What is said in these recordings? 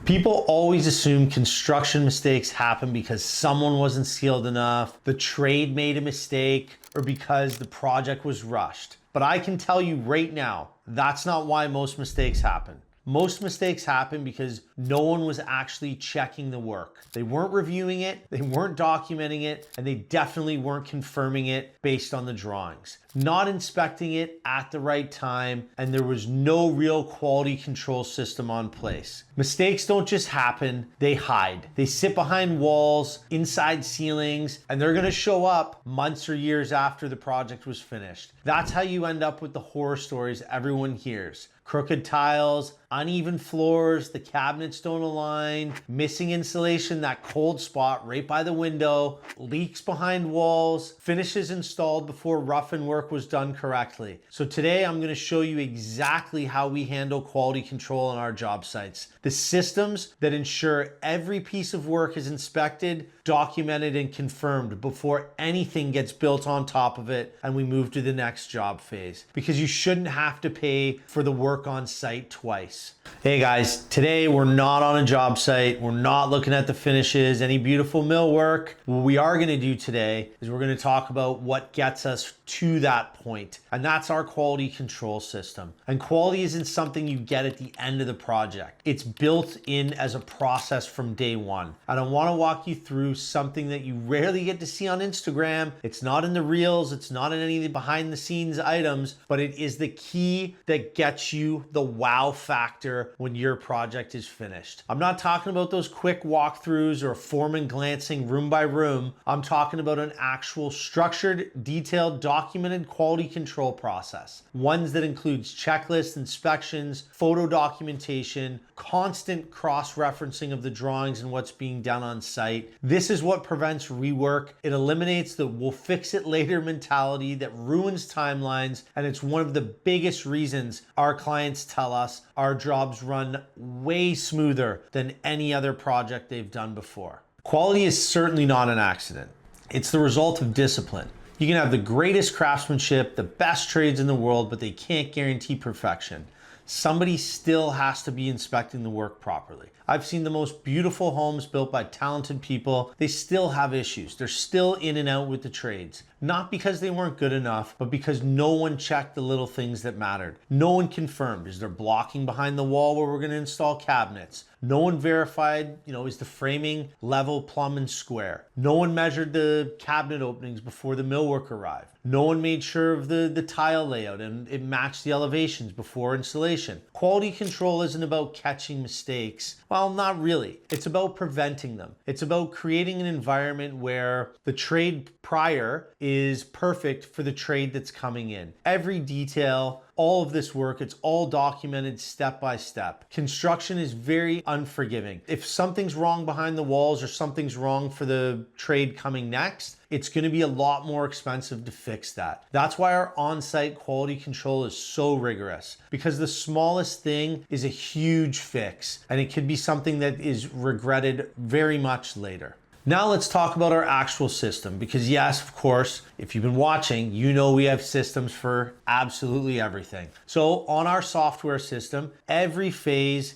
People always assume construction mistakes happen because someone wasn't skilled enough, the trade made a mistake, or because the project was rushed. But I can tell you right now, that's not why most mistakes happen. Most mistakes happen because no one was actually checking the work. They weren't reviewing it, they weren't documenting it, and they definitely weren't confirming it based on the drawings. Not inspecting it at the right time, and there was no real quality control system on place. Mistakes don't just happen, they hide. They sit behind walls, inside ceilings, and they're gonna show up months or years after the project was finished. That's how you end up with the horror stories everyone hears. Crooked tiles, uneven floors, the cabinets don't align, missing insulation, that cold spot right by the window, leaks behind walls, finishes installed before rough-in work was done correctly. So today I'm going to show you exactly how we handle quality control on our job sites. The systems that ensure every piece of work is inspected, documented, and confirmed before anything gets built on top of it and we move to the next job phase. Because you shouldn't have to pay for the work on site twice. Hey guys, today we're not on a job site. We're not looking at the finishes, any beautiful millwork. What we are going to do today is we're going to talk about what gets us to that point, and that's our quality control system. And quality isn't something you get at the end of the project. It's built in as a process from day one. And I want to walk you through something that you rarely get to see on Instagram. It's not in the reels, it's not in any of the behind the scenes items, but it is the key that gets you the wow factor when your project is finished. I'm not talking about those quick walkthroughs or foreman glancing room by room. I'm talking about an actual structured, detailed, documented quality control process. Ones that includes checklists, inspections, photo documentation, constant cross-referencing of the drawings and what's being done on site. This is what prevents rework. It eliminates the we'll fix it later mentality that ruins timelines, and it's one of the biggest reasons our clients tell us our jobs run way smoother than any other project they've done before. Quality is certainly not an accident. It's the result of discipline. You can have the greatest craftsmanship, the best trades in the world, but they can't guarantee perfection. Somebody still has to be inspecting the work properly. I've seen the most beautiful homes built by talented people. They still have issues. They're still in and out with the trades. Not because they weren't good enough, but because no one checked the little things that mattered. No one confirmed, is there blocking behind the wall where we're gonna install cabinets? No one verified, is the framing level, plumb, and square? No one measured the cabinet openings before the millwork arrived. No one made sure of the tile layout and it matched the elevations before installation. Quality control isn't about catching mistakes. Well, not really. It's about preventing them. It's about creating an environment where the trade prior is perfect for the trade that's coming in. Every detail, all of this work, it's all documented step by step. Construction is very unforgiving. If something's wrong behind the walls or something's wrong for the trade coming next, it's going to be a lot more expensive to fix that. That's why our on-site quality control is so rigorous, because the smallest thing is a huge fix, and it could be something that is regretted very much later. Now let's talk about our actual system, because yes, of course, if you've been watching, you know we have systems for absolutely everything. So on our software system, every phase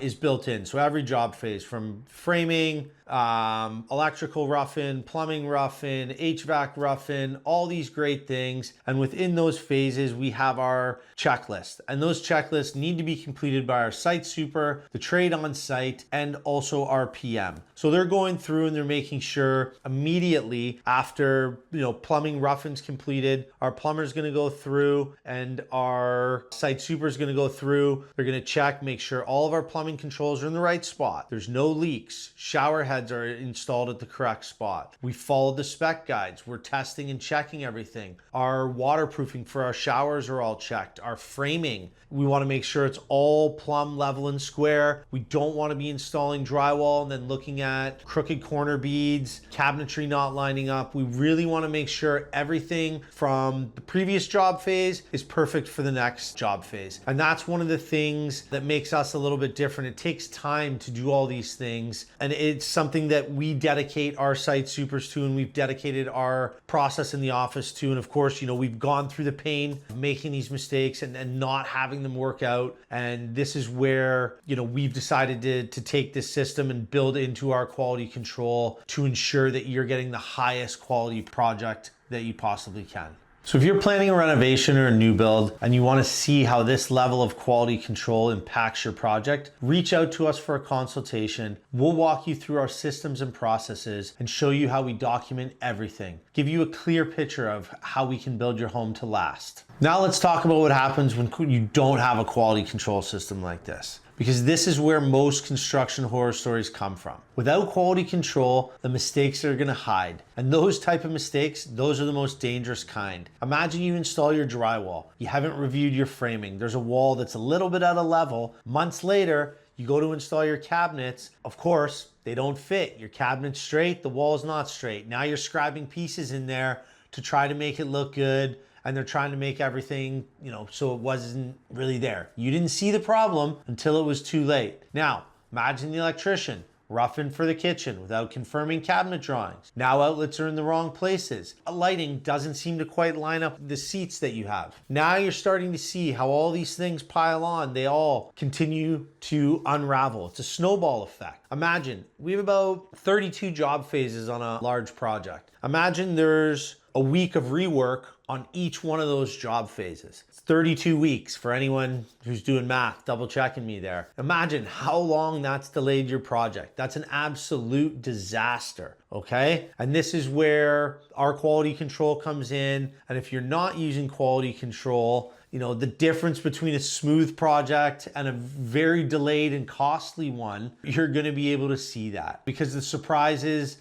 is built in. So every job phase, from framing, electrical rough-in, plumbing rough-in, HVAC rough-in, all these great things. And within those phases, we have our checklist. And those checklists need to be completed by our site super, the trade on site, and also our PM. So they're going through and they're making sure immediately after, plumbing rough-in's completed, our plumber's gonna go through and our site super's gonna go through. They're gonna check, make sure all of our plumbing controls are in the right spot. There's no leaks. Shower heads are installed at the correct spot. We followed the spec guides. We're testing and checking everything. Our waterproofing for our showers are all checked. Our framing, we want to make sure it's all plumb, level, and square. We don't want to be installing drywall and then looking at crooked corners corner beads, cabinetry not lining up. We really want to make sure everything from the previous job phase is perfect for the next job phase. And that's one of the things that makes us a little bit different. It takes time to do all these things, and it's something that we dedicate our site supers to, and we've dedicated our process in the office to. And of course, we've gone through the pain of making these mistakes and not having them work out. And this is where, we've decided to take this system and build into our quality control to ensure that you're getting the highest quality project that you possibly can. So if you're planning a renovation or a new build and you want to see how this level of quality control impacts your project, reach out to us for a consultation. We'll walk you through our systems and processes and show you how we document everything, give you a clear picture of how we can build your home to last. Now let's talk about what happens when you don't have a quality control system like this, because this is where most construction horror stories come from. Without quality control, the mistakes are gonna hide. And those type of mistakes, those are the most dangerous kind. Imagine you install your drywall. You haven't reviewed your framing. There's a wall that's a little bit out of level. Months later, you go to install your cabinets. Of course, they don't fit. Your cabinet's straight, the wall's not straight. Now you're scribing pieces in there to try to make it look good. And they're trying to make everything, so it wasn't really there. You didn't see the problem until it was too late. Now, imagine the electrician roughing for the kitchen without confirming cabinet drawings. Now outlets are in the wrong places. Lighting doesn't seem to quite line up the seats that you have. Now you're starting to see how all these things pile on. They all continue to unravel. It's a snowball effect. Imagine we have about 32 job phases on a large project. Imagine there's a week of rework on each one of those job phases. It's 32 weeks for anyone who's doing math, double checking me there. Imagine how long that's delayed your project. That's an absolute disaster, okay? And this is where our quality control comes in. And if you're not using quality control, the difference between a smooth project and a very delayed and costly one, you're gonna be able to see that, because the surprises,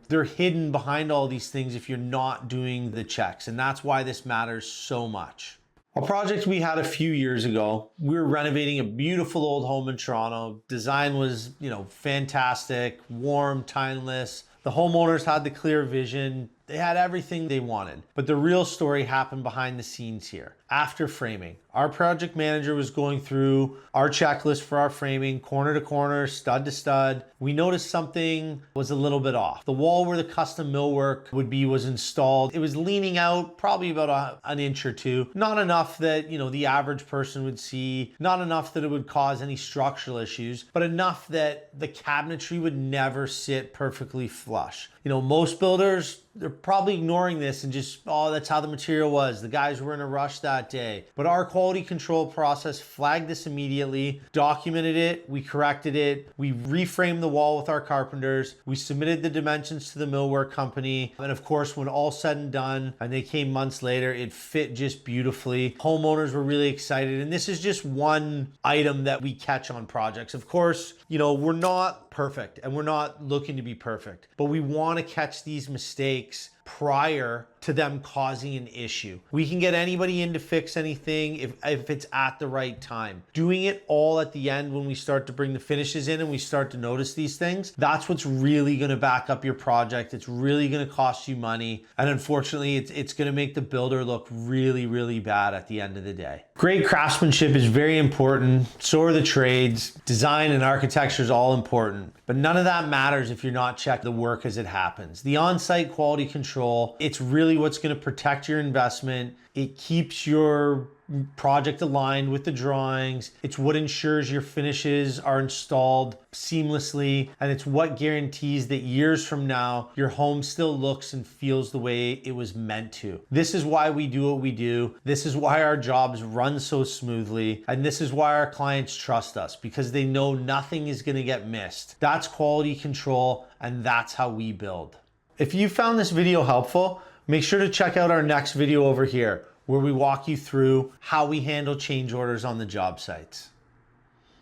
they're hidden behind all these things if you're not doing the checks. And that's why this matters so much. A project we had a few years ago, we were renovating a beautiful old home in Toronto. Design was, fantastic, warm, timeless. The homeowners had the clear vision. They had everything they wanted. But the real story happened behind the scenes here. After framing, our project manager was going through our checklist for our framing, corner to corner, stud to stud. We noticed something was a little bit off. The wall where the custom millwork would be was installed. It was leaning out probably about an inch or two. Not enough that, the average person would see, not enough that it would cause any structural issues, but enough that the cabinetry would never sit perfectly flush. Most builders, they're probably ignoring this and just, that's how the material was. The guys were in a rush that day. But our quality control process flagged this immediately, documented it, we corrected it, we reframed the wall with our carpenters, we submitted the dimensions to the millwork company, and of course, when all said and done, and they came months later, it fit just beautifully. Homeowners were really excited, and this is just one item that we catch on projects. Of course, we're not perfect, and we're not looking to be perfect, but we want to catch these mistakes prior to them causing an issue. We can get anybody in to fix anything if it's at the right time. Doing it all at the end when we start to bring the finishes in and we start to notice these things, that's what's really gonna back up your project. It's really gonna cost you money. And unfortunately, it's gonna make the builder look really, really bad at the end of the day. Great craftsmanship is very important. So are the trades. Design and architecture is all important. But none of that matters if you're not checking the work as it happens. The on-site quality control, it's really what's going to protect your investment. It keeps your project aligned with the drawings. It's what ensures your finishes are installed seamlessly. And it's what guarantees that years from now, your home still looks and feels the way it was meant to. This is why we do what we do. This is why our jobs run so smoothly. And this is why our clients trust us, because they know nothing is going to get missed. That's quality control, and that's how we build. If you found this video helpful, make sure to check out our next video over here, where we walk you through how we handle change orders on the job sites.